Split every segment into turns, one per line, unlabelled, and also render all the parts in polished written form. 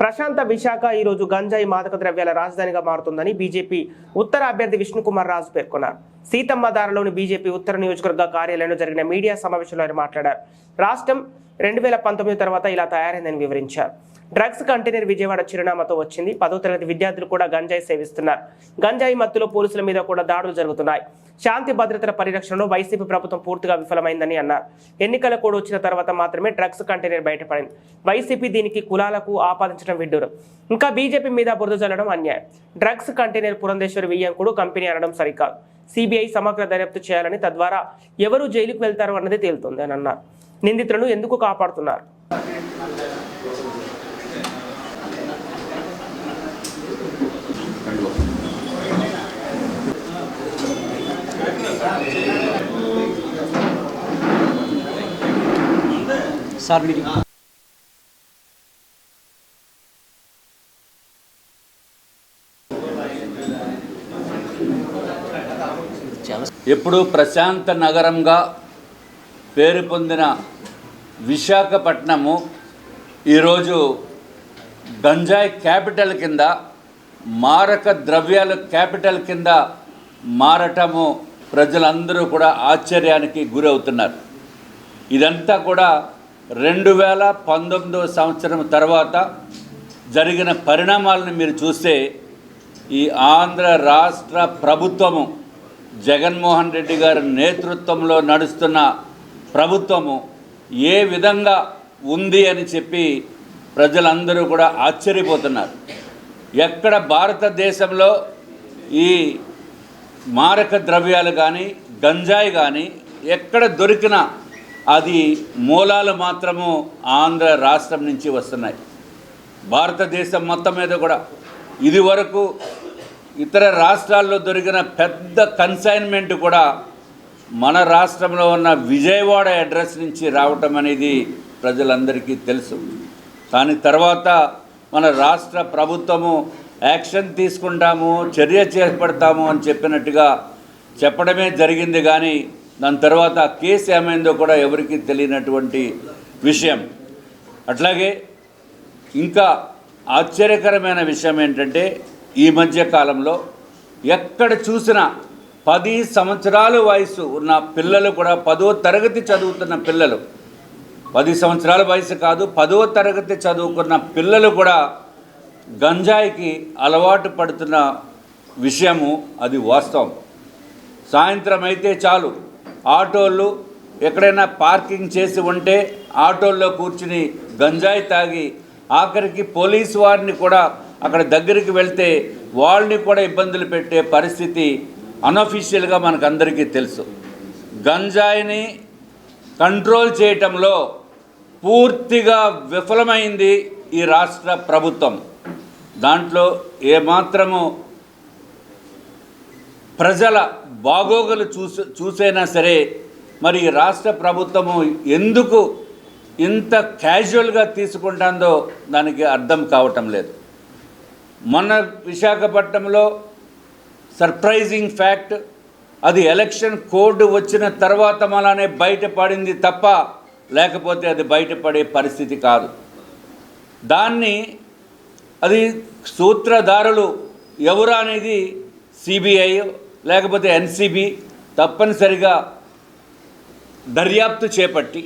ప్రశాంత విశాఖ ఈ రోజు గంజాయి మాదక ద్రవ్యాల రాజధానిగా మారుతుందని బీజేపీ ఉత్తర అభ్యర్థి విష్ణుకుమార్ రాజు పేర్కొన్నారు. సీతమ్మ దారిలోని బీజేపీ ఉత్తర నియోజకవర్గ కార్యాలయంలో జరిగిన మీడియా సమావేశంలో ఆయన మాట్లాడారు. రాష్ట్రం 2019 తర్వాత ఇలా తయారైందని వివరించారు. డ్రగ్స్ కంటైనర్ విజయవాడ చిరునామాతో వచ్చింది. 10వ తరగతి విద్యార్థులు కూడా గంజాయి సేవిస్తున్నారు. గంజాయి మత్తులో పోలీసుల మీద కూడా దాడులు జరుగుతున్నాయి. శాంతి భద్రతల పరిరక్షణలో వైసీపీ ప్రభుత్వం పూర్తిగా విఫలమైందని అన్నారు. ఎన్నికల కోడ్ వచ్చిన తర్వాత మాత్రమే డ్రగ్స్ కంటైనర్ బయటపడింది. వైసీపీ దీనికి కులాలకు ఆపాదించడం విడ్డూరం. ఇంకా బీజేపీ మీద బురద జల్లడం అన్యాయం. డ్రగ్స్ కంటైనర్ పురంధేశ్వరి వియ్యంకుడు కంపెనీ అనడం సరికాదు. సిబిఐ సమగ్ర దర్యాప్తు చేయాలని, తద్వారా ఎవరు జైలుకు వెళ్తారు అన్నది తేలుతుంది అని అన్నారు. నిందితులను ఎందుకు కాపాడుతున్నారు?
సార్
ఎప్పుడు ప్రశాంత నగరంగా పేరు పొందిన విశాఖపట్నము ఈరోజు గంజాయి క్యాపిటల్ కింద, మారక ద్రవ్యాల క్యాపిటల్ కింద మారటము ప్రజలందరూ కూడా ఆశ్చర్యానికి గురవుతున్నారు. ఇదంతా కూడా 2019 సంవత్సరం తర్వాత జరిగిన పరిణామాలను మీరు చూస్తే ఈ ఆంధ్ర రాష్ట్ర ప్రభుత్వము, జగన్మోహన్ రెడ్డి గారి నేతృత్వంలో నడుస్తున్న ప్రభుత్వము ఏ విధంగా ఉంది అని చెప్పి ప్రజలందరూ కూడా ఆశ్చర్యపోతున్నారు. ఎక్కడ భారతదేశంలో ఈ మారక ద్రవ్యాలు కానీ, గంజాయి కానీ ఎక్కడ దొరికినా అది మూలాలు మాత్రము ఆంధ్ర రాష్ట్రం నుంచి వస్తున్నాయి. భారతదేశం మొత్తం మీద కూడా ఇదివరకు ఇతర రాష్ట్రాల్లో దొరికిన పెద్ద కన్సైన్మెంట్ కూడా మన రాష్ట్రంలో ఉన్న విజయవాడ అడ్రస్ నుంచి రావటం అనేది ప్రజలందరికీ తెలుసు. కానీ తర్వాత మన రాష్ట్ర ప్రభుత్వము యాక్షన్ తీసుకుంటాము, చర్య చేపడతాము అని చెప్పినట్టుగా చెప్పడమే జరిగింది. కానీ దాని తర్వాత ఆ కేసు ఏమైందో కూడా ఎవరికీ తెలియనటువంటి విషయం. అట్లాగే ఇంకా ఆశ్చర్యకరమైన విషయం ఏంటంటే, ఈ మధ్య కాలంలో ఎక్కడ చూసినా 10 సంవత్సరాల వయసు ఉన్న పిల్లలు కూడా, 10వ తరగతి చదువుతున్న పిల్లలు, 10 సంవత్సరాల వయసు కాదు, 10వ తరగతి చదువుకున్న పిల్లలు కూడా గంజాయికి అలవాటు పడుతున్న విషయము అది వాస్తవం. సాయంత్రం అయితే చాలు, ఆటోళ్ళు ఎక్కడైనా పార్కింగ్ చేసి ఉంటే ఆటోల్లో కూర్చుని గంజాయి తాగి, ఆఖరికి పోలీసు వారిని కూడా అక్కడ దగ్గరికి వెళ్తే వాళ్ళని కూడా ఇబ్బందులు పెట్టే పరిస్థితి అన్అఫీషియల్గా మనకు అందరికీ తెలుసు. గంజాయిని కంట్రోల్ చేయటంలో పూర్తిగా విఫలమైంది ఈ రాష్ట్ర ప్రభుత్వం. దాంట్లో ఏమాత్రము ప్రజల బాగోగులు చూసైనా సరే మరి రాష్ట్ర ప్రభుత్వము ఎందుకు ఇంత క్యాజువల్గా తీసుకుంటుందో దానికి అర్థం కావటం లేదు. మొన్న విశాఖపట్నంలో సర్ప్రైజింగ్ ఫ్యాక్ట్, అది ఎలక్షన్ కోడ్ వచ్చిన తర్వాత మలానే బయటపడింది తప్ప లేకపోతే అది బయటపడే పరిస్థితి కాదు. దాన్ని అది సూత్రధారులు ఎవరు అనేది సిబిఐ లేకపోతే ఎన్సిబి తప్పనిసరిగా దర్యాప్తు చేపట్టి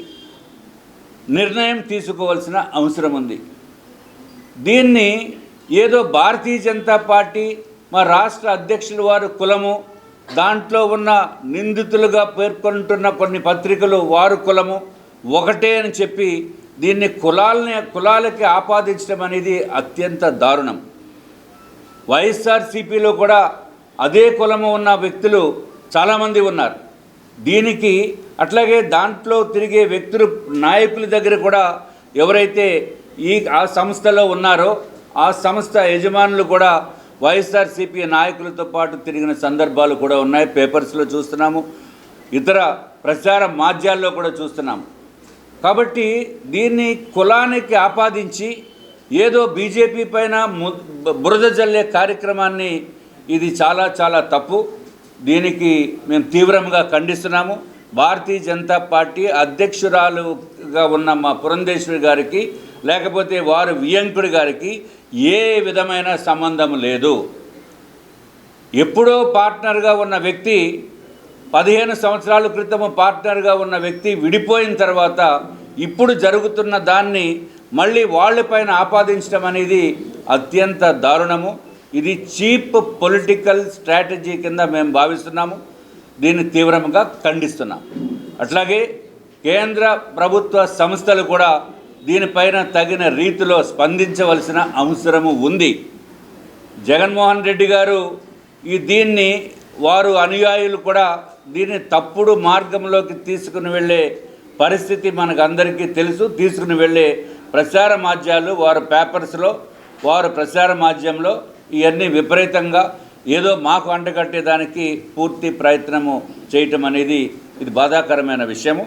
నిర్ణయం తీసుకోవాల్సిన అవసరం ఉంది. దీన్ని ఏదో భారతీయ జనతా పార్టీ, మా రాష్ట్ర అధ్యక్షుల వారు కులము, దాంట్లో ఉన్న నిందితులుగా పేర్కొంటున్న కొన్ని పత్రికలు వారు కులము ఒకటే అని చెప్పి దీన్ని కులాలకి ఆపాదించడం అనేది అత్యంత దారుణం. వైఎస్ఆర్సీపీలో కూడా అదే కులము ఉన్న వ్యక్తులు చాలామంది ఉన్నారు. దీనికి అట్లాగే దాంట్లో తిరిగే వ్యక్తులు, నాయకుల దగ్గర కూడా ఎవరైతే ఆ సంస్థలో ఉన్నారో ఆ సంస్థ యజమానులు కూడా వైఎస్ఆర్సీపీ నాయకులతో పాటు తిరిగిన సందర్భాలు కూడా ఉన్నాయి. పేపర్స్లో చూస్తున్నాము, ఇతర ప్రచార మాధ్యాల్లో కూడా చూస్తున్నాము. కాబట్టి దీన్ని కులానికి ఆపాదించి ఏదో బీజేపీ పైన బురద జల్లే కార్యక్రమాన్ని ఇది చాలా చాలా తప్పు. దీనికి మేము తీవ్రంగా ఖండిస్తున్నాము. భారతీయ జనతా పార్టీ అధ్యక్షురాలుగా ఉన్న మా పురంధేశ్వరి గారికి లేకపోతే వారు వియంకుడి గారికి ఏ విధమైన సంబంధం లేదు. ఎప్పుడో పార్ట్నర్గా ఉన్న వ్యక్తి 15 సంవత్సరాల క్రితం పార్ట్నర్గా ఉన్న వ్యక్తి విడిపోయిన తర్వాత ఇప్పుడు జరుగుతున్న దాన్ని మళ్ళీ వాళ్ళపైన ఆపాదించడం అనేది అత్యంత దారుణము. ఇది చీప్ పొలిటికల్ స్ట్రాటజీ కింద మేము భావిస్తున్నాము. దీన్ని తీవ్రంగా ఖండిస్తున్నాం. అట్లాగే కేంద్ర ప్రభుత్వ సంస్థలు కూడా దీనిపైన తగిన రీతిలో స్పందించవలసిన అవసరము ఉంది. జగన్మోహన్ రెడ్డి గారు దీన్ని వారు అనుయాయులు కూడా దీన్ని తప్పుడు మార్గంలోకి తీసుకుని వెళ్ళే పరిస్థితి మనకు అందరికీ తెలుసు. తీసుకుని వెళ్ళే ప్రచార మాధ్యాలు వారు పేపర్స్లో వారు ప్రచార మాధ్యమంలో ఇవన్నీ విపరీతంగా ఏదో మాకు అంటగట్టేదానికి పూర్తి ప్రయత్నము చేయటం అనేది ఇది బాధాకరమైన విషయము.